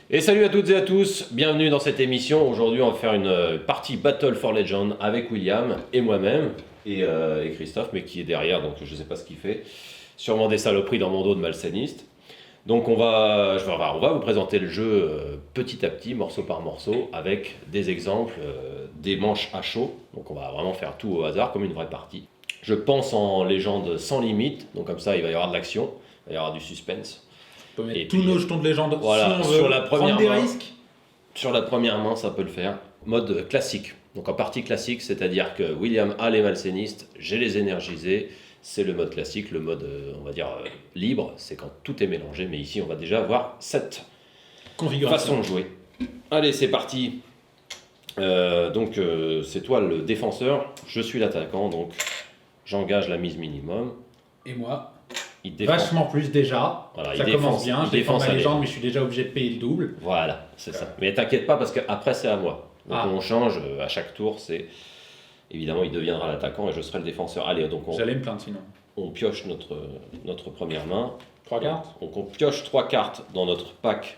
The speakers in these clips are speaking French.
Et salut à toutes et à tous, bienvenue dans cette émission. Aujourd'hui, on va faire une partie Battle for Legend avec William et moi-même et Christophe, mais qui est derrière, donc je ne sais pas ce qu'il fait. Sûrement des saloperies dans mon dos de malsaniste. Donc on va vous présenter le jeu petit à petit, morceau par morceau, avec des exemples, des manches à chaud. Donc on va vraiment faire tout au hasard, comme une vraie partie. Je pense en légende sans limite, donc comme ça il va y avoir de l'action, il va y avoir du suspense. On peut mettre Et tous puis, nos jetons de légende voilà, si on veut sur la première prendre des main. risques. Sur la première main, ça peut le faire. Mode classique. Donc en partie classique, c'est-à-dire que William a les malsénistes, j'ai les énergisés. C'est le mode classique, le mode, on va dire, libre. C'est quand tout est mélangé. Mais ici, on va déjà voir cette façon de jouer. Allez, c'est parti. C'est toi le défenseur. Je suis l'attaquant. Donc, j'engage la mise minimum. Et moi, Il défend. vachement plus déjà. Voilà, Ça il commence défense- bien. il Je défends défense ma à légende, légende. mais je suis déjà obligé de payer le double. Voilà, c'est ça. Mais t'inquiète pas parce qu'après c'est à moi. Donc Ah. on change à chaque tour. C'est évidemment il deviendra l'attaquant et je serai le défenseur. Allez, donc J'allais me plaindre sinon. on pioche notre première main. 3 cartes. Donc on pioche 3 cartes dans notre pack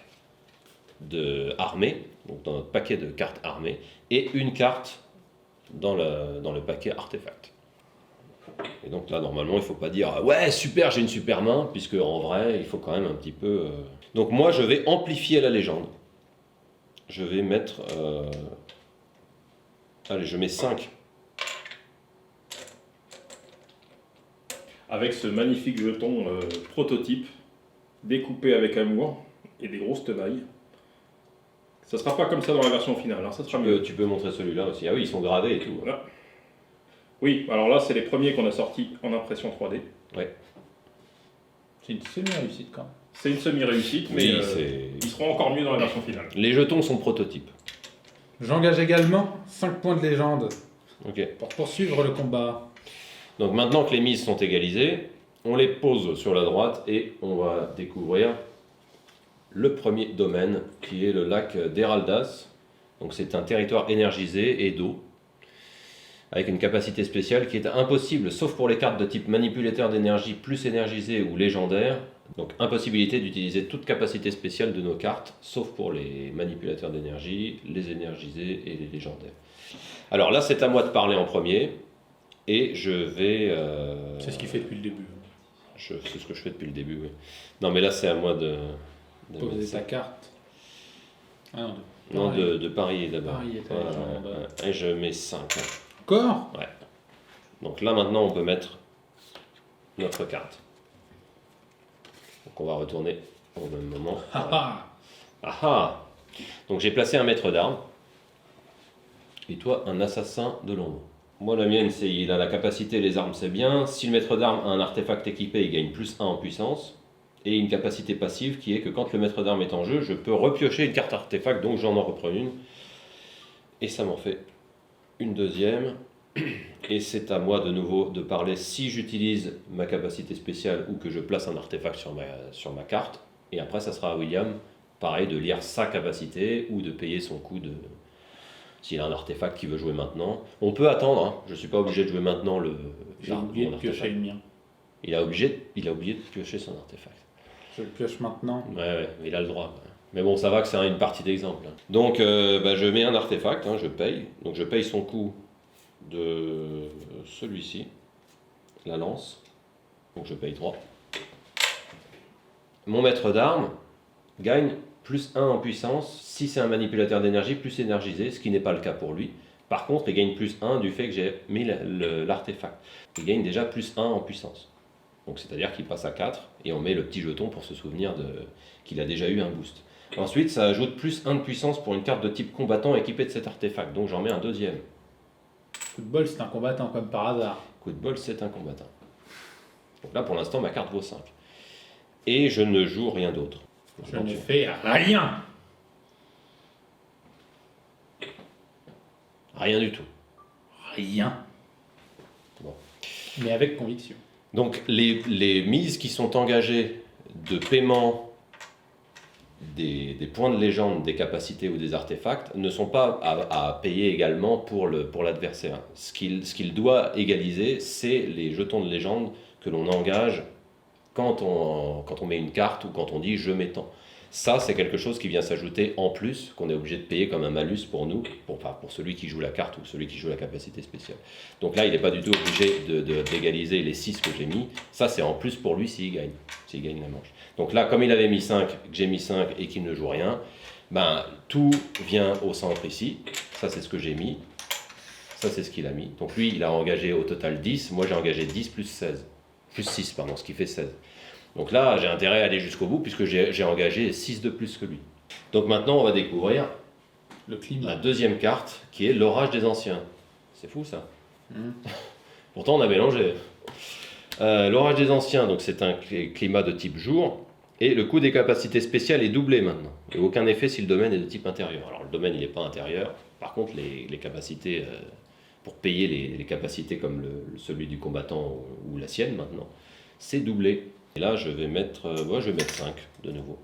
de armée, donc dans notre paquet de cartes armées, et une carte dans le paquet artefact. Et donc là normalement il faut pas dire ouais super j'ai une super main, puisque en vrai il faut quand même un petit peu. Donc moi je vais amplifier la légende. Je vais mettre. Allez, je mets 5. Avec ce magnifique jeton prototype, découpé avec amour et des grosses tenailles. Ça sera pas comme ça dans la version finale, hein, ça sera mieux. Tu peux montrer celui-là aussi. Ah oui, ils sont gravés et tout. Voilà. Oui, alors là, c'est les premiers qu'on a sortis en impression 3D. C'est une semi-réussite quand même. C'est une semi-réussite, mais Oui, ils seront encore mieux dans la version finale. les jetons sont prototypes. J'engage également 5 points de légende Ok. pour poursuivre le combat. Donc maintenant que les mises sont égalisées, on les pose sur la droite et on va découvrir le premier domaine qui est le lac d'Heraldas. Donc c'est un territoire énergisé et d'eau avec une capacité spéciale qui est impossible sauf pour les cartes de type manipulateur d'énergie plus énergisé ou légendaire. Donc impossibilité d'utiliser toute capacité spéciale de nos cartes sauf pour les manipulateurs d'énergie, les énergisés et les légendaires. Alors là c'est à moi de parler en premier et je vais... C'est ce qu'il fait depuis le début. C'est ce que je fais depuis le début, oui. Non mais là c'est à moi de mettre Poser ça. ta carte. Ah non, Non, de parier d'abord. Parier ta Voilà, légende. ouais. Et je mets 5. Encore. Donc là maintenant on peut mettre notre carte. Donc on va retourner au même moment. Ah ah. Ah ah. Donc j'ai placé un maître d'armes. Et toi un assassin de l'ombre. Moi la mienne c'est il a la capacité, les armes c'est bien. Si le maître d'armes a un artefact équipé, il gagne plus 1 en puissance. Et une capacité passive qui est que quand le maître d'armes est en jeu, je peux repiocher une carte artefact, donc j'en reprends une. Et ça m'en fait une deuxième. Et c'est à moi de nouveau de parler si j'utilise ma capacité spéciale ou que je place un artefact sur ma carte. Et après ça sera à William, pareil, de lire sa capacité ou de payer son coût de... S'il a un artefact qu'il veut jouer maintenant. On peut attendre, hein. Je ne suis pas obligé de jouer maintenant J'ai oublié de mon piocher artefact. le mien. Il a oublié de piocher son artefact. Je le pioche maintenant. Ouais, il a le droit. Ouais. Mais bon, ça va que c'est une partie d'exemple. Hein. Donc, je mets un artefact, hein, je paye. Donc, je paye son coût de celui-ci, la lance. Donc, je paye 3. Mon maître d'armes gagne plus 1 en puissance si c'est un manipulateur d'énergie plus énergisé, ce qui n'est pas le cas pour lui. Par contre, il gagne plus 1 du fait que j'ai mis l'artefact. Il gagne déjà plus 1 en puissance. Donc c'est-à-dire qu'il passe à 4 et on met le petit jeton pour se souvenir qu'il a déjà eu un boost. Ensuite, ça ajoute plus 1 de puissance pour une carte de type combattant équipée de cet artefact. Donc j'en mets un deuxième. Coup de bol, c'est un combattant comme par hasard. Coup de bol, c'est un combattant. Donc là, pour l'instant, ma carte vaut 5. Et je ne joue rien d'autre. Je ne fais rien. Rien du tout. Rien. Bon. Mais avec conviction. Donc les mises qui sont engagées de paiement des points de légende, des capacités ou des artefacts ne sont pas à payer également pour l'adversaire. Ce qu'il doit égaliser, c'est les jetons de légende que l'on engage quand on met une carte ou quand on dit je mets tant. Ça, c'est quelque chose qui vient s'ajouter en plus, qu'on est obligé de payer comme un malus pour nous, pour celui qui joue la carte ou celui qui joue la capacité spéciale. Donc là, il n'est pas du tout obligé d'égaliser les 6 que j'ai mis. Ça, c'est en plus pour lui s'il gagne la manche. Donc là, comme il avait mis 5, que j'ai mis 5 et qu'il ne joue rien, ben, tout vient au centre ici. Ça, c'est ce que j'ai mis. Ça, c'est ce qu'il a mis. Donc lui, il a engagé au total 10. Moi, j'ai engagé 10 plus 16. Plus 6, pardon, ce qui fait 16. Donc là, j'ai intérêt à aller jusqu'au bout puisque j'ai engagé 6 de plus que lui. Donc maintenant, on va découvrir Le climat. la deuxième carte qui est l'orage des anciens. C'est fou ça. Mmh. Pourtant, on a mélangé. L'orage des anciens, donc c'est un climat de type jour. Et le coût des capacités spéciales est doublé maintenant. Et aucun effet si le domaine est de type intérieur. Alors le domaine, il n'est pas intérieur. Par contre, les capacités, pour payer les capacités comme celui du combattant ou la sienne maintenant, c'est doublé. Et là, je vais mettre 5 de nouveau.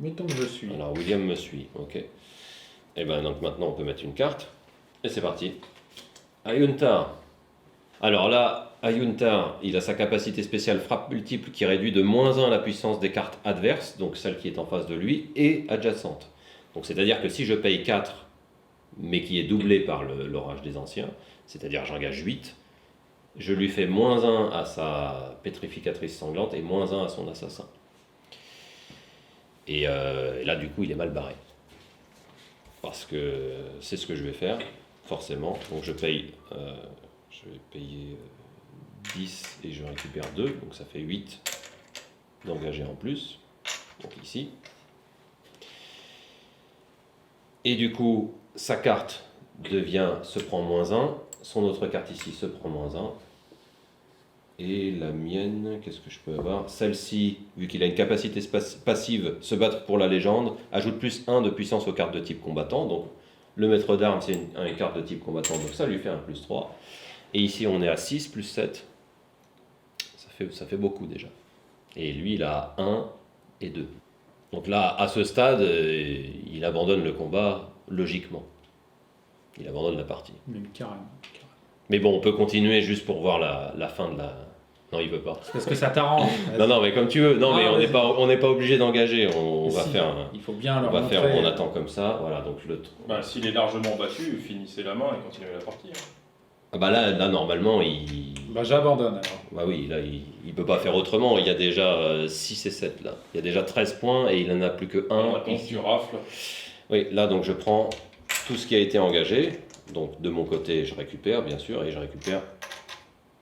Mettons que je suis. Alors William me suit, ok. Et ben donc maintenant on peut mettre une carte. Et c'est parti. Ayuntar. Alors là, Ayuntar, il a sa capacité spéciale frappe multiple qui réduit de -1 la puissance des cartes adverses, donc celle qui est en face de lui, et adjacente. Donc c'est-à-dire que si je paye 4, mais qui est doublé par l'orage des anciens, c'est-à-dire j'engage 8, je lui fais -1 à sa pétrificatrice sanglante et -1 à son assassin. Et là, du coup, il est mal barré. Parce que c'est ce que je vais faire, forcément. Donc je vais payer 10 et je récupère 2, donc ça fait 8 d'engager en plus. Donc ici. Et du coup, sa carte se prend -1, son autre carte ici se prend -1. Et la mienne, qu'est-ce que je peux avoir? Celle-ci, vu qu'il a une capacité passive, se battre pour la légende, ajoute +1 de puissance aux cartes de type combattant. Donc le maître d'armes, c'est une carte de type combattant, donc ça lui fait un +3. Et ici, on est à 6 plus 7. Ça fait beaucoup déjà. Et lui, il a 1 et 2. Donc là, à ce stade, il abandonne le combat logiquement. Il abandonne la partie. Même carrément. Mais bon, on peut continuer juste pour voir la fin de la... Non, il veut pas. Parce que ça t'arrange. Non, mais comme tu veux. Non, Ah, mais vas-y. on n'est pas obligé d'engager. On va Si, faire il faut bien on leur va montrer. faire, on attend comme ça. Voilà, donc Bah, s'il est largement battu, finissez la main et continuez la partie. Hein. Ah bah là, normalement, Bah j'abandonne alors. bah oui, là, il peut pas faire autrement. Il y a déjà 6 et 7 là. Il y a déjà 13 points et il en a plus que 1. Attends, tu rafles. Oui, là, donc je prends tout ce qui a été engagé. Donc de mon côté, je récupère, bien sûr, et je récupère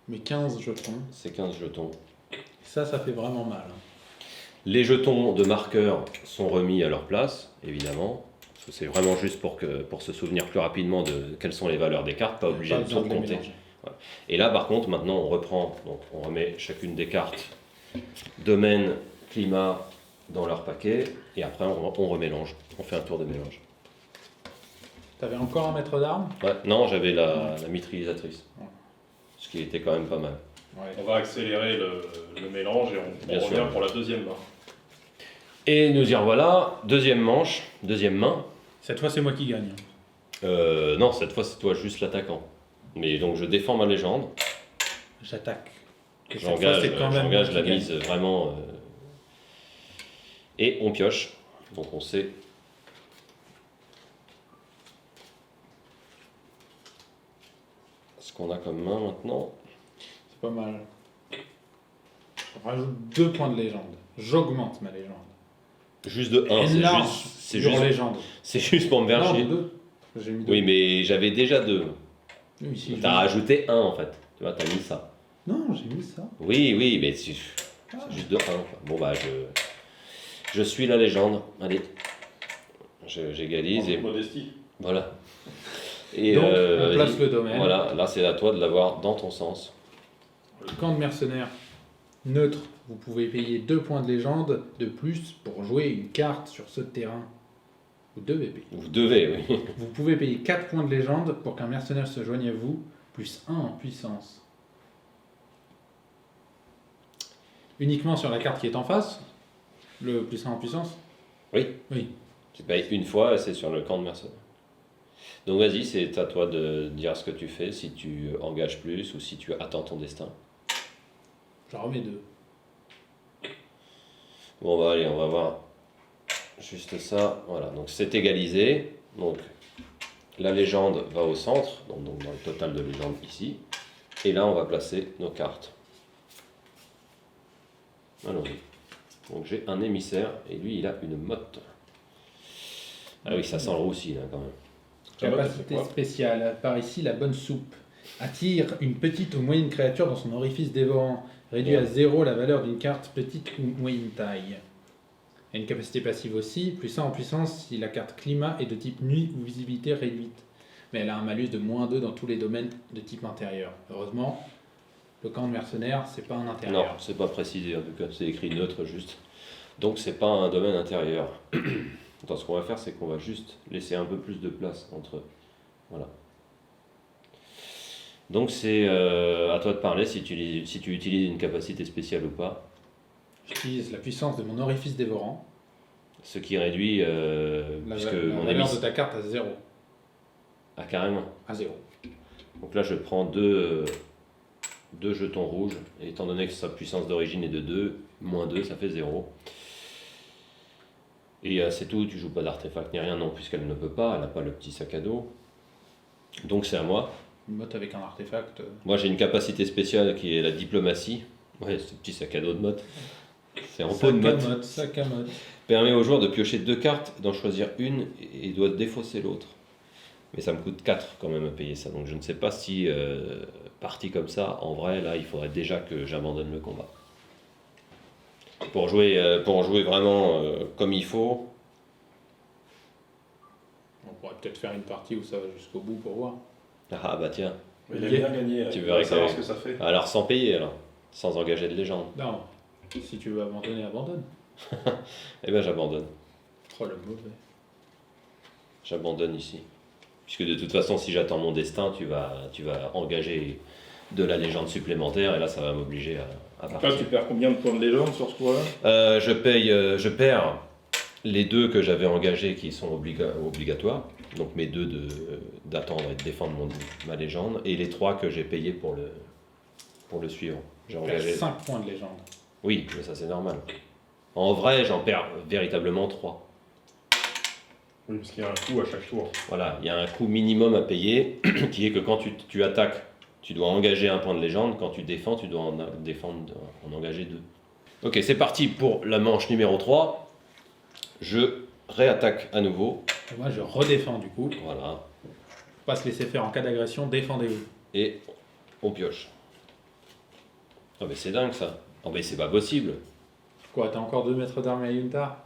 Mais 15 jetons. ces 15 jetons. Ça fait vraiment mal. Hein. Les jetons de marqueur sont remis à leur place, évidemment. Parce que c'est vraiment juste pour se souvenir plus rapidement de quelles sont les valeurs des cartes, pas obligé Pas de besoin tout de les compter. mélanger. Et là, par contre, maintenant, on reprend. Donc, on remet chacune des cartes domaine, climat dans leur paquet, et après, on remélange. On fait un tour de mélange. T'avais encore un maître d'armes? Ouais, non, j'avais la mitrailleuse. Ouais. Ce qui était quand même pas mal. Ouais. On va accélérer le mélange et on Bien revient sûr. pour la deuxième main. Et nous y revoilà. Deuxième manche, deuxième main. Cette fois, c'est moi qui gagne. Non, cette fois, c'est toi juste l'attaquant. Mais donc, je défends ma légende. J'attaque. Et cette fois, J'engage c'est quand même j'engage moi la qui gagne. mise vraiment. Et on pioche. Donc on sait. Ce qu'on a comme main maintenant. C'est pas mal. Je rajoute 2 points de légende. J'augmente ma légende. Juste de 1, c'est Sur juste, légende. c'est juste pour me faire Non, chier. 2. J'ai mis 2. Oui, mais j'avais déjà 2. Oui, ici, T'as rajouté 1 en fait. Tu vois, t'as mis ça. Non, j'ai mis ça. Oui, mais c'est juste de 1. Bon, bah, je suis la légende. Allez. J'égalise et Modestie. voilà. Et Donc, on place vas-y. le domaine. Voilà, là c'est à toi de l'avoir dans ton sens. Le camp de mercenaires neutre, vous pouvez payer 2 points de légende de plus pour jouer une carte sur ce terrain. Vous devez payer. Vous devez, oui. Vous pouvez payer 4 points de légende pour qu'un mercenaire se joigne à vous, plus 1 en puissance. Uniquement sur la carte qui est en face, le plus 1 en puissance. Oui. Oui. Tu payes une fois et c'est sur le camp de mercenaires. Donc vas-y, c'est à toi de dire ce que tu fais, si tu engages plus ou si tu attends ton destin. J'en remets 2. Bon, bah allez, on va voir juste ça. Voilà, donc c'est égalisé. Donc la légende va au centre, donc dans le total de légende ici. Et là, on va placer nos cartes. Alors, donc j'ai un émissaire et lui, il a une motte. Ah oui, ça sent le roussi là quand même. Capacité spéciale. Par ici, la bonne soupe. Attire une petite ou moyenne créature dans son orifice dévorant. Réduit à 0 la valeur d'une carte petite ou moyenne taille. Il y a une capacité passive aussi. Plus 1 en puissance si la carte climat est de type nuit ou visibilité réduite. Mais elle a un malus de -2 dans tous les domaines de type intérieur. Heureusement, le camp de mercenaires, c'est pas un Non, intérieur. c'est pas précisé en tout cas, c'est écrit neutre juste. Donc c'est pas un domaine intérieur. Attends, ce qu'on va faire, c'est qu'on va juste laisser un peu plus de place entre eux. Voilà. Donc c'est à toi de parler si tu utilises une capacité spéciale ou pas. J'utilise la puissance de mon orifice dévorant. Ce qui réduit, La, puisque la mon valeur émis... de ta carte à 0. Ah carrément. À 0. Donc là je prends deux jetons rouges. Et étant donné que sa puissance d'origine est de 2, -2, ça fait 0. Et c'est tout, tu joues pas d'artefact ni rien, non, puisqu'elle ne peut pas, elle n'a pas le petit sac à dos. Donc c'est à moi. Une motte avec un artefact. Moi j'ai une capacité spéciale qui est la diplomatie. Ouais, ce petit sac à dos de motte. C'est en pot de motte. Sac à motte. Permet au joueur de piocher 2 cartes, d'en choisir une et doit défausser l'autre. Mais ça me coûte 4 quand même à payer ça. Donc je ne sais pas si, parti comme ça, en vrai, là, il faudrait déjà que j'abandonne le combat. Pour jouer vraiment comme il faut. On pourrait peut-être faire une partie où ça va jusqu'au bout pour voir. Ah bah tiens, Mais il a bien gagné. Tu il verrais va savoir que- ce que ça fait. alors sans payer, alors, sans engager de légende. Non, si tu veux abandonner, abandonne. Eh ben j'abandonne. Oh le mauvais. J'abandonne ici. Puisque de toute façon, si j'attends mon destin, tu vas engager de la légende supplémentaire et là, ça va m'obliger à Donc partir. là, tu perds combien de points de légende sur ce coup-là? Je perds les 2 que j'avais engagés qui sont obligatoires, donc mes 2 d'attendre et de défendre ma légende, et les 3 que j'ai payés pour le suivant. J'ai engagé. 5 points de légende. Oui, mais ça c'est normal. En vrai, j'en perds véritablement 3. Oui, parce qu'il y a un coup à chaque tour. Voilà, il y a un coût minimum à payer, qui est que quand tu attaques, tu dois engager un point de légende, quand tu défends, tu dois en engager 2. Ok, c'est parti pour la manche numéro 3. Je réattaque à nouveau. Et moi je redéfends du coup. Voilà. Faut pas se laisser faire en cas d'agression, défendez-vous. Et on pioche. Ah mais c'est dingue ça. Ah mais c'est pas possible. Quoi, t'as encore 2 maîtres d'armes à Yuntar?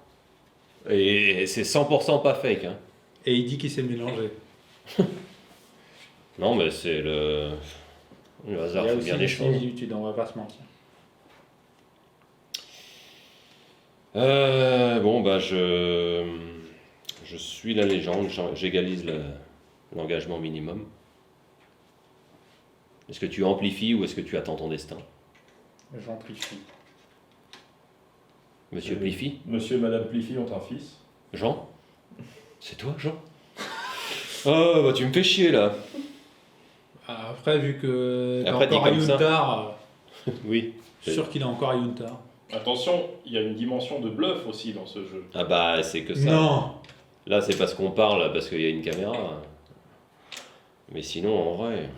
Et c'est 100% pas fake. Hein. Et il dit qu'il s'est mélangé. Non mais c'est le hasard, Il y a fait aussi bien une les choses. similitude, on va pas se mentir. Bon bah je suis la légende, j'égalise l'engagement minimum. Est-ce que tu amplifies ou est-ce que tu attends ton destin? J'amplifie. Monsieur Plify? Monsieur et Madame Pliffy ont un fils. Jean? C'est toi Jean? Oh bah tu me fais chier là. Après, vu que t'as Après, dit encore à comme ça. Yuntar, Oui. je suis sûr qu'il a encore à Yuntar. Attention, il y a une dimension de bluff aussi dans ce jeu. Ah bah c'est que ça. Non. Là c'est parce qu'on parle, parce qu'il y a une caméra. Mais sinon en vrai...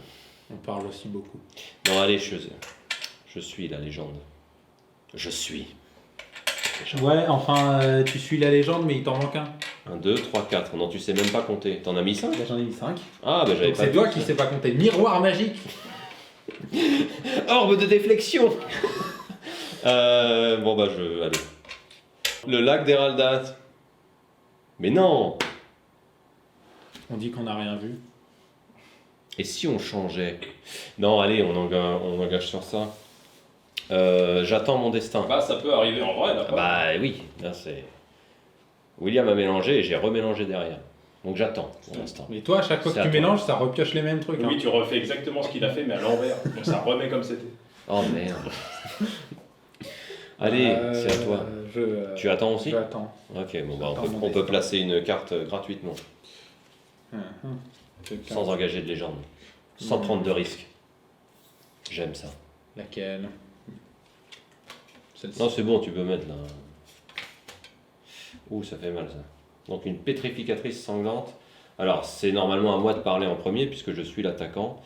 On parle aussi beaucoup. Non allez, je suis la légende. Je suis. Ouais, enfin, tu suis la légende, mais il t'en manque un. 1, 2, 3, 4. Non, tu sais même pas compter. T'en as mis 5? Là, j'en ai mis 5. Ah, bah j'avais Donc pas c'est vu toi ça. qui sais pas compter. Miroir magique. Orbe de déflexion. Bon, bah allez. Le lac d'Heraldat. Mais non. On dit qu'on n'a rien vu. Et si on changeait? Non, allez, on engage sur ça. J'attends mon destin. Bah, ça peut arriver en vrai, là. Ah bah oui, là c'est... William a mélangé et j'ai remélangé derrière. Donc j'attends pour l'instant. Mais toi, à chaque fois C'est que à tu toi. mélanges, ça repioche les mêmes trucs. Oui, hein. tu refais exactement ce qu'il a fait, mais à l'envers. Donc ça remet comme c'était. Oh merde. Allez, c'est à toi. Tu attends aussi? J'attends. Ok, bon bah J'attends mon on peut destin. placer une carte gratuitement, Quelqu'un- sans engager de légende. Sans prendre de risque. J'aime ça. Laquelle? Celle-ci. Non, c'est bon, tu peux mettre là. Ouh, ça fait mal ça. Donc une pétrificatrice sanglante. Alors c'est normalement à moi de parler en premier puisque je suis l'attaquant.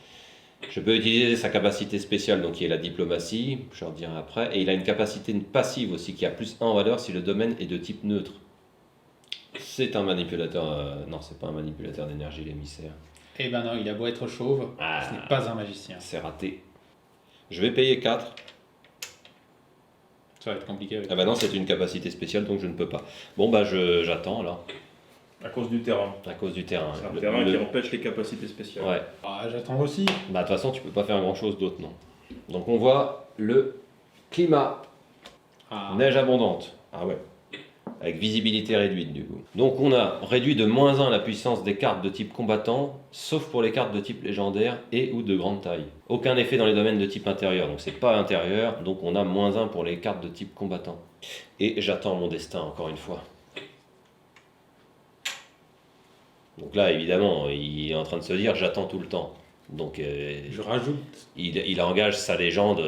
Je peux utiliser sa capacité spéciale, donc qui est la diplomatie, je leur dirai après. Et il a une capacité passive aussi qui a +1 en valeur si le domaine est de type neutre. C'est un manipulateur... non, c'est pas un manipulateur d'énergie, l'émissaire. Eh ben non, il a beau être chauve, Ah. ce n'est pas un magicien. C'est raté. Je vais payer 4. Ça va être compliqué avec Ah bah non, c'est une capacité spéciale, donc je ne peux pas. Bon bah j'attends alors, À cause du terrain. à cause du terrain. C'est un terrain qui empêche les capacités spéciales. Ouais. Ah, j'attends aussi. Bah de toute façon, tu peux pas faire grand chose d'autre, non. Donc on voit le climat. Ah. Neige abondante. Ah ouais. Avec visibilité réduite du coup. Donc on a réduit de -1 la puissance des cartes de type combattant, sauf pour les cartes de type légendaire et ou de grande taille. Aucun effet dans les domaines de type intérieur, donc c'est pas intérieur, donc on a -1 pour les cartes de type combattant. Et j'attends mon destin encore une fois. Donc là évidemment, il est en train de se dire j'attends tout le temps. Donc Je rajoute. il engage sa légende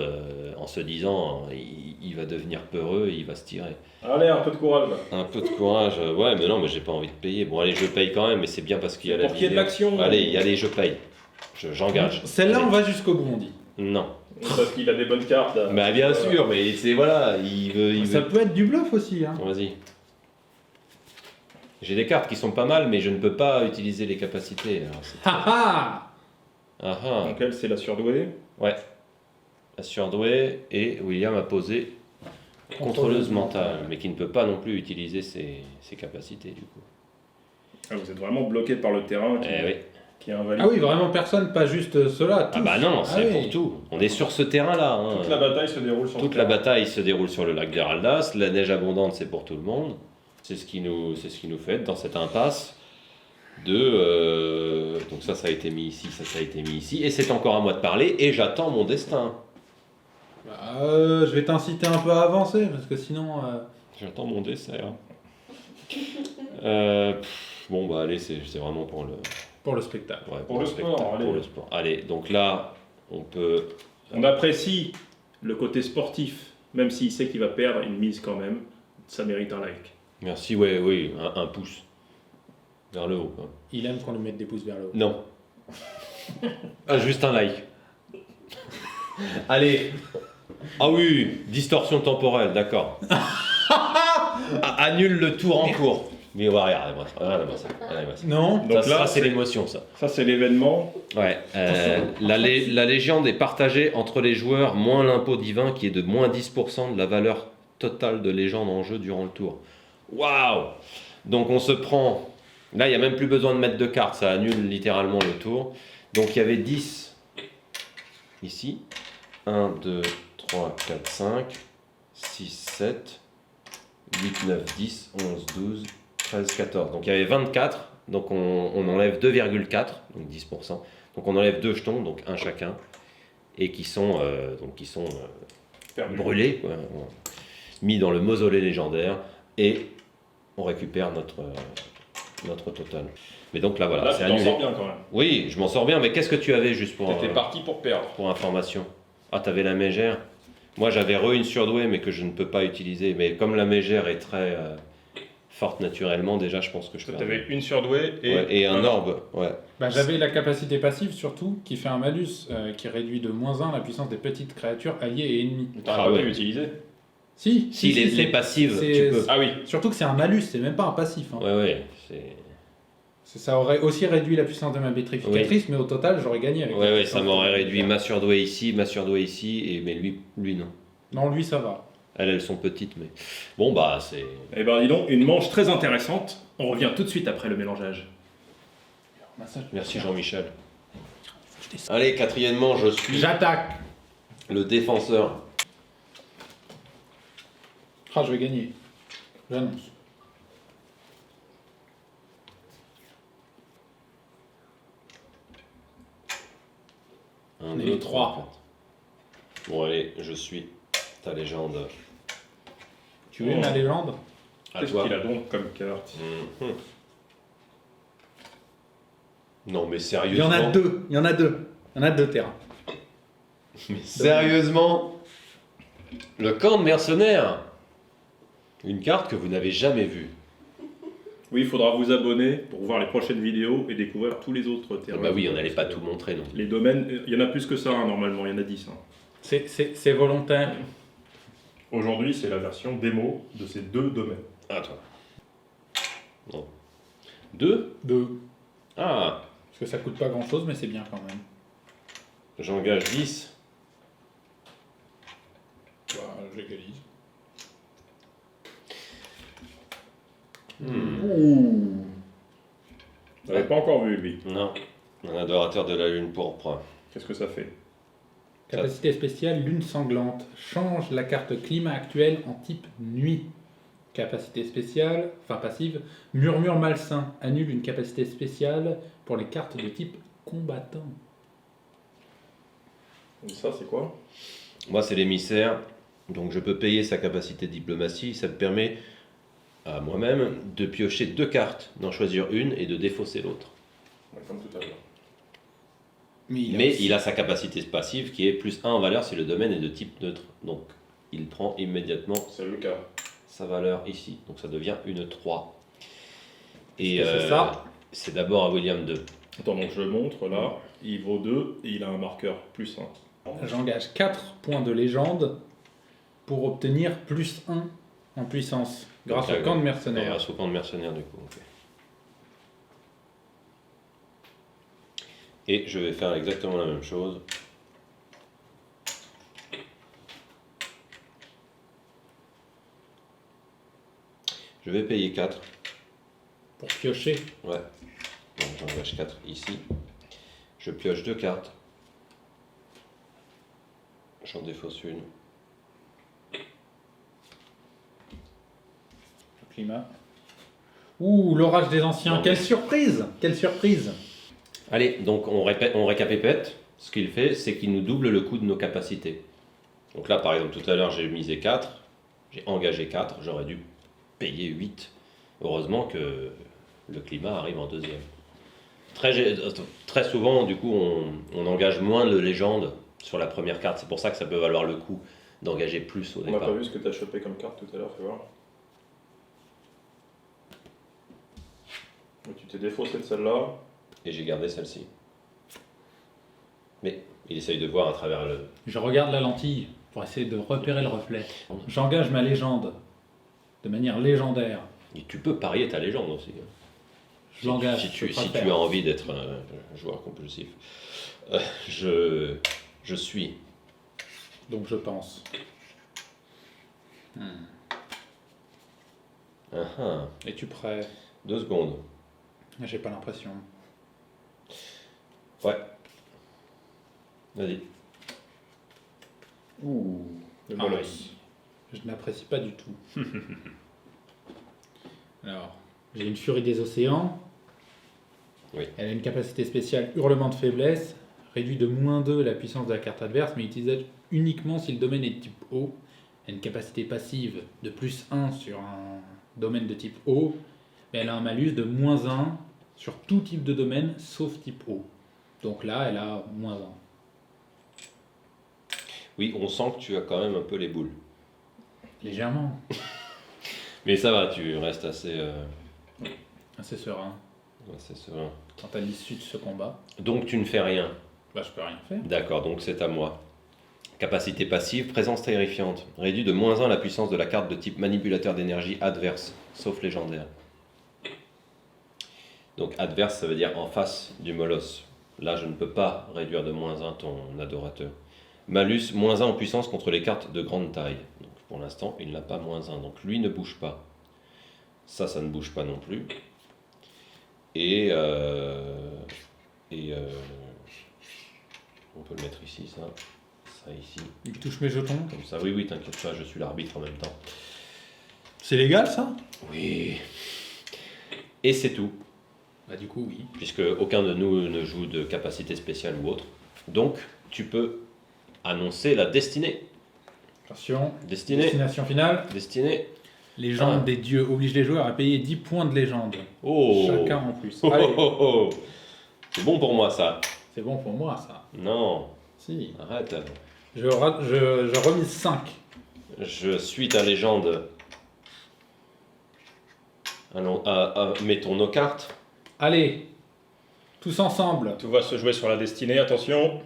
en se disant il va devenir peureux et il va se tirer. Allez, un peu de courage. Là. Un peu de courage, ouais, mais non, mais j'ai pas envie de payer. Bon, allez, je paye quand même, mais c'est bien parce qu'il y a la Pour qu'il y ait de vidéo. l'action. Allez, je paye. J'engage. Celle-là, Allez. on va jusqu'au bout, on dit. Non. Parce qu'il a des bonnes cartes. Là. Bah, bien sûr, mais c'est voilà, il veut. Ça peut être du bluff aussi. Hein. Vas-y. J'ai des cartes qui sont pas mal, mais je ne peux pas utiliser les capacités. Alors, Ha ah ah. Donc elle, c'est la surdouée. Ouais. La surdouée et William a posé contrôleuse mentale, mais qui ne peut pas non plus utiliser ses capacités du coup. Ah, vous êtes vraiment bloqué par le terrain Oui. qui est invalide. Ah oui, vraiment personne, pas juste cela. Ah bah non, c'est oui. pour tout. On est sur ce terrain-là. Hein. Toute la bataille se déroule sur Toute ce la terrain. bataille se déroule sur le lac d'Eraldas. La neige abondante, c'est pour tout le monde. C'est ce qui nous fait être dans cette impasse de. Donc ça a été mis ici, ça a été mis ici, et c'est encore à moi de parler. Et j'attends mon destin. Bah, je vais t'inciter un peu à avancer, parce que sinon... J'attends mon dessert. Bon bah allez, c'est vraiment pour le. Pour le spectacle. Ouais, Pour le spectacle, sport, allez. pour le sport. Allez, donc là, on peut. On apprécie le côté sportif, même s'il sait qu'il va perdre une mise quand même. Ça mérite un like. Merci, ouais, oui, un pouce vers le haut. Quoi. Il aime qu'on lui mette des pouces vers le haut. Non. Ah, juste un like. Allez. Ah oui, distorsion temporelle, d'accord. Annule le tour en cours. Mais ouais, regardez-moi ça. Regardez-moi ça. Non. Donc Ça, là, c'est l'émotion, ça. Ça, c'est l'événement. Ouais. La légende est partagée entre les joueurs, moins l'impôt divin qui est de moins 10% de la valeur totale de légende en jeu durant le tour. Waouh! Donc on se prend. Là, il n'y a même plus besoin de mettre de cartes, ça annule littéralement le tour. Donc il y avait 10 ici. 1, 2, 3, 4, 5, 6, 7, 8, 9, 10, 11, 12, 13, 14. Donc il y avait 24, donc on enlève 2,4, donc 10%. Donc on enlève 2 jetons, donc un chacun, et qui sont, Perdu. brûlés, quoi, mis dans le mausolée légendaire, et on récupère notre total. Mais donc là voilà, Là, c'est tu t'en annulé. sors bien quand même. Oui, je m'en sors bien, mais qu'est-ce que tu avais juste T'étais parti pour perdre. pour information? Ah, t'avais la mégère. Moi, j'avais une surdouée, mais que je ne peux pas utiliser. Mais comme la mégère est très forte naturellement, déjà, je pense que je peux. T'avais une surdouée Et un orbe, ouais. Bah, j'avais la capacité passive surtout, qui fait un malus, qui réduit de -1 la puissance des petites créatures alliées et ennemies. T'as Ah pas ouais. pu l'utiliser. Si, Si, les c'est- passives, c'est- tu peux. Ah oui. Surtout que c'est un malus, c'est même pas un passif. Hein. Ouais, c'est. Ça aurait aussi réduit la puissance de ma pétrificatrice, mais au total, j'aurais gagné avec la Ouais, puissance ça m'aurait de- réduit ma surdouée ici, mais lui non. Non, lui, ça va. Elles sont petites, mais. Bon, bah, c'est. Eh ben dis donc, une manche très intéressante. On revient tout de suite après le mélangeage. Merci Jean-Michel. Allez, quatrièmement, je suis J'attaque. le défenseur. Ah, je vais gagner. J'annonce. Un, Et deux, 3. quatre. Bon, allez, je suis ta légende. Tu veux ma légende? À Qu'est-ce toi. qu'il a donc comme carte? Mhm. Non, mais Il y sérieusement. en a deux. Il y en a deux. Il y en a deux terrains. Mais sérieusement, le camp de mercenaires. Une carte que vous n'avez jamais vue. Oui, il faudra vous abonner pour voir les prochaines vidéos et découvrir tous les autres terrains. Bah oui, on n'allait pas tout montrer non. Les domaines, il y en a plus que ça hein, normalement, il y en a 10. Hein. C'est volontaire. Aujourd'hui, c'est la version démo de ces 2 domaines. Attends. Non. 2 2. Ah, Parce que ça coûte pas grand chose, mais c'est bien quand même. j'engage 10. Bah, j'égalise. Ouh. Vous l'avez pas encore vu, lui. Non, un adorateur de la lune pourpre. Qu'est-ce que ça fait? Capacité spéciale, lune sanglante. Change la carte climat actuelle en type nuit. Capacité spéciale, enfin passive, murmure malsain. Annule une capacité spéciale pour les cartes de type combattant. Et ça, c'est quoi? Moi, c'est l'émissaire, donc je peux payer sa capacité de diplomatie. Ça me permet à moi-même de piocher 2 cartes, d'en choisir une et de défausser l'autre. Ouais, comme tout à l'heure. Mais il a sa capacité passive qui est plus 1 en valeur si le domaine est de type neutre. Donc il prend immédiatement C'est le cas. sa valeur ici. Donc ça devient une 3. Et Est-ce que c'est ça c'est d'abord à William 2. Attends, donc je montre là, il vaut 2 et il a un marqueur plus 1. J'engage 4 points de légende pour obtenir plus 1 en puissance. Grâce au camp de mercenaires. Grâce au camp de mercenaires du coup. Ok. Et je vais faire exactement la même chose. Je vais payer 4. Pour piocher. Ouais. Donc j'engage 4 ici. Je pioche 2 cartes. J'en défausse une. Le climat. Ouh, l'orage des anciens. Non, Quelle surprise! Quelle surprise! Allez, donc on récapépète. Ce qu'il fait, c'est qu'il nous double le coût de nos capacités. Donc là, par exemple, tout à l'heure, j'ai misé 4. J'ai engagé 4. J'aurais dû payer 8. Heureusement que le climat arrive en deuxième. Très souvent, du coup, on engage moins de légendes sur la première carte. C'est pour ça que ça peut valoir le coup d'engager plus au On n'a départ. pas vu ce que tu as chopé comme carte tout à l'heure, fais voir. Donc, tu t'es défaussé de celle-là. Et j'ai gardé celle-ci. Mais il essaye de voir à travers le... Je regarde la lentille pour essayer de repérer le reflet. J'engage ma légende de manière légendaire. Et tu peux parier ta légende aussi. Je l'engage. Si tu, je si préfère. tu as envie d'être un joueur compulsif. Je suis. Donc je pense. Es-tu prêt? 2 secondes. J'ai pas l'impression. Ouais. Vas-y. Ouh, le Ah, molosse. Je n'apprécie pas du tout. Alors, j'ai une furie des océans. Oui. Elle a une capacité spéciale hurlement de faiblesse, réduit de -2 la puissance de la carte adverse, mais utilisable uniquement si le domaine est de type eau. Elle a une capacité passive de +1 sur un domaine de type eau, mais elle a un malus de -1 sur tout type de domaine sauf type eau. Donc là, elle a -1. Oui, on sent que tu as quand même un peu les boules. Légèrement. Mais ça va, tu restes assez Assez serein. serein. Quant à l'issue de ce combat, Donc tu ne fais rien. bah, je peux rien faire. D'accord, donc c'est à moi. Capacité passive, présence terrifiante. Réduit de -1 la puissance de la carte de type manipulateur d'énergie adverse, sauf légendaire. Donc adverse, ça veut dire en face du molosse. Là, je ne peux pas réduire de -1 ton adorateur. Malus, -1 en puissance contre les cartes de grande taille. Donc pour l'instant, il n'a pas -1. Donc lui ne bouge pas. Ça ne bouge pas non plus. Et on peut le mettre ici, ça ici. Il touche mes jetons. Comme ça, oui, oui, t'inquiète pas, je suis l'arbitre en même temps. C'est légal ça? Oui. Et c'est tout, Bah du coup oui. puisque aucun de nous ne joue de capacité spéciale ou autre. Donc, tu peux annoncer la destinée. Attention. Destinée. Destination finale. Destinée. Légende Ah. des dieux oblige les joueurs à payer 10 points de légende. Oh. Chacun en plus. Oh, Allez, oh, oh. C'est bon pour moi, ça. c'est bon pour moi ça. Non, Si. arrête. Je remise 5. Je suis ta légende. Allons, mettons nos cartes. Allez, tous ensemble. Tout va se jouer sur la destinée, attention.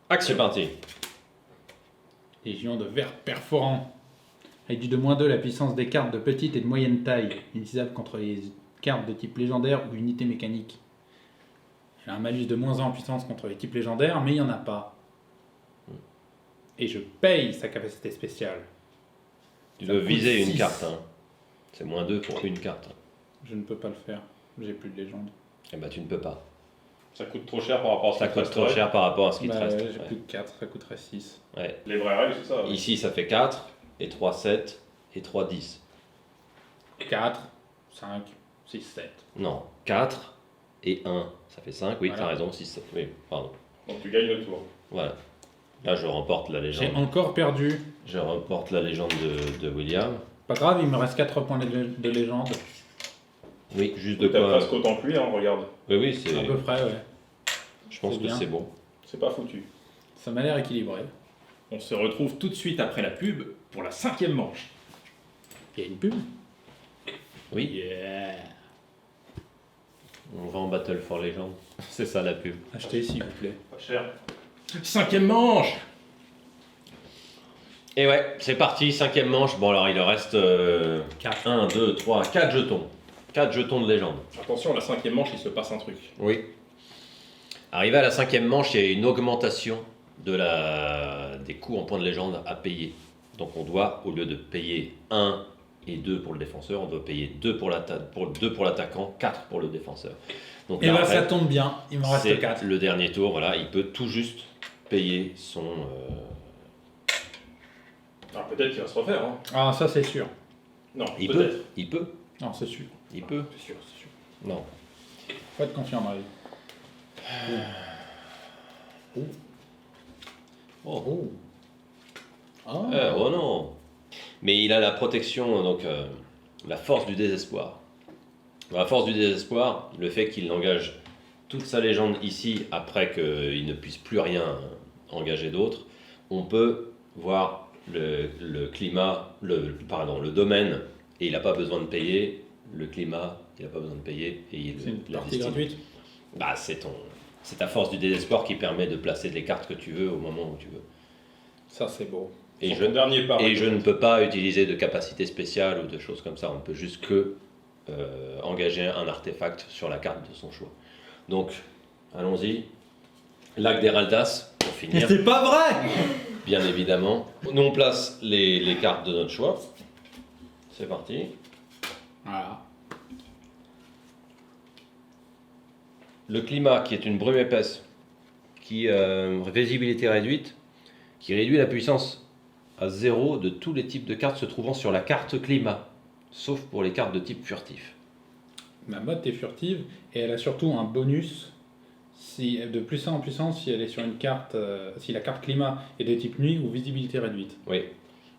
C'est Action. parti. Légion de vers perforants. Réduit de -2 la puissance des cartes de petite et de moyenne taille, utilisable contre les cartes de type légendaire ou unité mécanique. Elle a un malus de -1 en puissance contre les types légendaires, mais il n'y en a pas. Et je paye sa capacité spéciale. Tu Ça dois coûte viser une 6. carte. Hein. C'est -2 pour une carte. Je ne peux pas le faire. J'ai plus de légende. Eh ben tu ne peux pas. Ça coûte trop cher par rapport à ce Ça qui te coûte reste, trop ouais. cher par rapport à ce qui te Bah reste. ouais, j'ai Ouais. plus que 4, ça coûterait 6. Ouais. Les vraies règles, c'est ça. ouais. Ici ça fait 4, et 3, 7, et 3, 10. 4, 5, 6, 7. Non, 4 et 1, ça fait 5, oui, Voilà. t'as raison, 6, 7. Oui, pardon. Donc tu gagnes le tour. Voilà. Là je remporte la J'ai légende. encore perdu. Je remporte la légende de William. Pas grave, il me reste 4 points de légende. Oui, juste de T'as quoi. presque autant que lui, hein, regarde. Oui, oui, c'est. À peu près, ouais. Je pense c'est que bien. c'est bon. C'est pas foutu. Ça m'a l'air équilibré. On se retrouve tout de suite après la pub pour la 5e manche. Il y a une pub. Oui, Yeah. on va en Battle for Legend. C'est ça la pub. Achetez s'il vous plaît. Pas cher. 5e manche. Et ouais, c'est parti, 5e manche. Bon, alors il en reste 1, 2, 3, 4 jetons. 4 jetons de légende. Attention, la 5e manche, il se passe un truc. Oui. Arrivé à la 5e manche, il y a une augmentation des coûts en points de légende à payer. Donc on doit, au lieu de payer 1 et 2 pour le défenseur, on doit payer 2 pour l'attaquant, 4 pour le défenseur. Donc Et là, bah après, ça tombe bien, il m'en c'est reste 4. le dernier tour, voilà, il peut tout juste payer son... Alors peut-être qu'il va se refaire. Hein. Ah ça c'est sûr. Non, il peut-être. peut, il peut, Non c'est sûr. il peut. C'est sûr, c'est sûr. Non. Faut être confiant dans la vie. Oh. Ah. Oh non. Mais il a la protection, donc la force du désespoir. La force du désespoir, le fait qu'il engage toute sa légende ici après qu'il ne puisse plus rien engager d'autre, on peut voir le climat, le domaine, et il n'a pas besoin de payer, le climat, il n'a pas besoin de payer, et C'est une la partie destinée. gratuite. Bah, c'est ta force du désespoir qui permet de placer les cartes que tu veux au moment où tu veux. Ça c'est beau. Et Son dernier pari. et je ne peux pas utiliser de capacité spéciale ou de choses comme ça. On peut juste que engager un artefact sur la carte de son choix. Donc, allons-y. Lac d'Heraldas, pour finir, c'est pas vrai. bien évidemment. Nous, on place les cartes de notre choix. C'est parti. Voilà. Le climat, qui est une brume épaisse, qui visibilité réduite, qui réduit la puissance à 0 de tous les types de cartes se trouvant sur la carte climat, sauf pour les cartes de type furtif. Ma motte est furtive et elle a surtout un bonus de plus 1 en puissance si elle est sur une carte, si la carte climat est de type nuit ou visibilité réduite. Oui.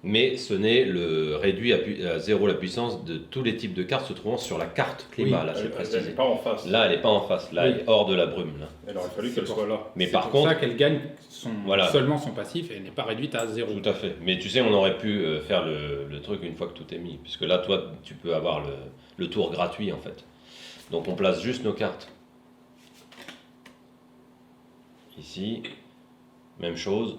Mais ce n'est le réduit à 0 la puissance de tous les types de cartes se trouvant sur la carte climat, Oui, là c'est Elle précisé. n'est pas en face. Là elle n'est pas en face, là Oui. elle est hors de la brume. Là. Il aurait fallu C'est qu'elle pour- soit là. Mais C'est par pour contre, ça qu'elle gagne Voilà. seulement son passif et elle n'est pas réduite à 0. tout à fait. Mais tu sais, on aurait pu faire le truc une fois que tout est mis, puisque là toi tu peux avoir le tour gratuit en fait. Donc on place juste nos cartes. Ici, même chose,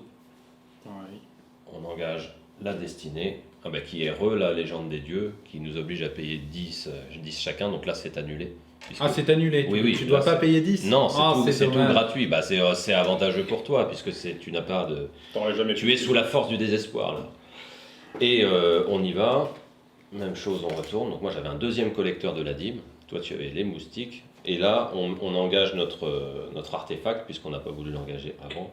on engage la destinée, qui est la légende des dieux, qui nous oblige à payer 10 chacun, donc là c'est annulé. puisque- Ah c'est annulé, Oui, oui, tu là, dois pas c'est- payer 10. Non, c'est Ah, tout, c'est tout dommage. gratuit, c'est avantageux pour toi, puisque tu n'as pas de... T'aurais jamais Tu es sous la force du désespoir là. Et on y va, même chose, on retourne. Donc moi j'avais un deuxième collecteur de la dîme, toi tu avais les moustiques, et là on engage notre artefact, puisqu'on n'a pas voulu l'engager avant.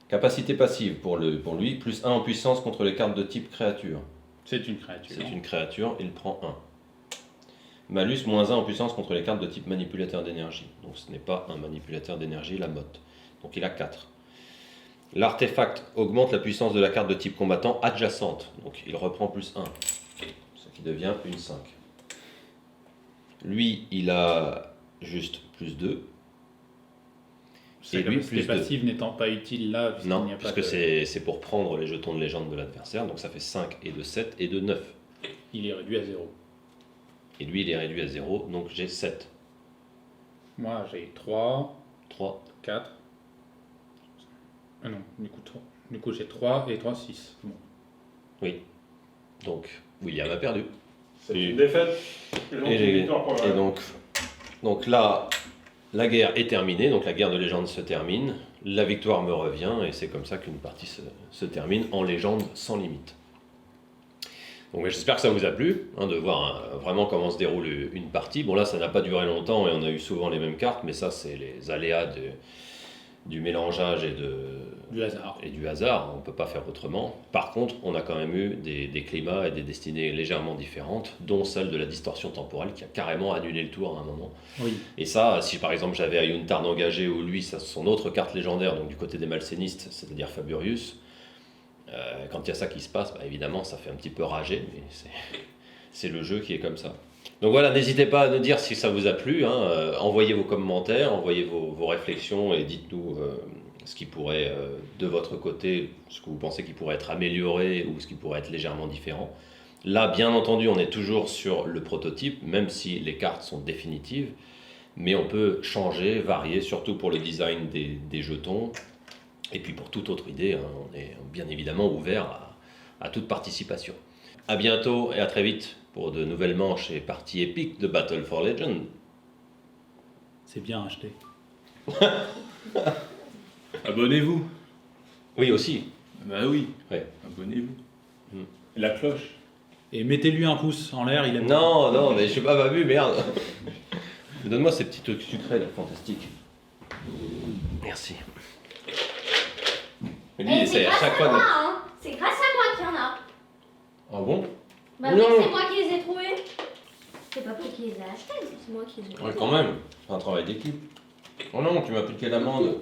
Capacité passive pour lui, plus 1 en puissance contre les cartes de type créature. C'est une créature. C'est une créature, il prend 1. Malus, moins 1 en puissance contre les cartes de type manipulateur d'énergie. Donc ce n'est pas un manipulateur d'énergie, la motte. Donc il a 4. L'artefact augmente la puissance de la carte de type combattant adjacente. Donc il reprend plus 1. Ce qui devient une 5. Lui, il a juste plus 2. Sa Et lui, capacité plus deux. passive n'étant pas utile là, puisqu'il Non, n'y a pas puisque de- c'est pour prendre les jetons de légende de l'adversaire. Donc ça fait 5 et de 7 et de 9. il est réduit à 0. Et lui, il est réduit à 0, donc j'ai 7. Moi, j'ai 3, 3. 4. Ah non, du coup j'ai 3 et 3, 6. Bon. Oui. Donc, William a perdu. C'est une défaite. Et donc là, la guerre est terminée, donc la guerre de légende se termine, la victoire me revient, et c'est comme ça qu'une partie se termine en légende sans limite. Donc j'espère que ça vous a plu, de voir vraiment comment se déroule une partie. Bon là, ça n'a pas duré longtemps et on a eu souvent les mêmes cartes, mais ça c'est les aléas du mélangeage et du hasard, on ne peut pas faire autrement. Par contre, on a quand même eu des climats et des destinées légèrement différentes, dont celle de la distorsion temporelle qui a carrément annulé le tour à un moment. Oui. Et ça, si par exemple j'avais Ayuntard engagé ou lui, ça, son autre carte légendaire, donc du côté des Malsénistes, c'est-à-dire Faburius, quand il y a ça qui se passe, évidemment ça fait un petit peu rager, mais c'est le jeu qui est comme ça. Donc voilà, n'hésitez pas à nous dire si ça vous a plu, envoyez vos commentaires, envoyez vos réflexions et dites-nous ce qui pourrait, de votre côté, ce que vous pensez qui pourrait être amélioré ou ce qui pourrait être légèrement différent. Là, bien entendu, on est toujours sur le prototype, même si les cartes sont définitives, mais on peut changer, varier, surtout pour le design des jetons. Et puis pour toute autre idée, on est bien évidemment ouvert à toute participation. A bientôt et à très vite pour de nouvelles manches et parties épiques de Battle for Legend. C'est bien acheté. Abonnez-vous. Oui, aussi. Bah oui. Ouais. Abonnez-vous. Et la cloche. Et mettez-lui un pouce en l'air, il aime. Non, mais je suis pas vu, merde. Donne-moi ces petits trucs sucrés là, fantastiques. Merci. Mais lui, il essaie à chaque fois de... Hein. C'est grâce à moi qu'il y en a. Ah bon? Bah Non. oui, c'est moi qui les ai trouvés. C'est pas toi qui les as achetés, c'est moi qui les ai trouvés. Ouais, quand même. C'est un travail d'équipe. Oh non, tu m'as piqué l'amande.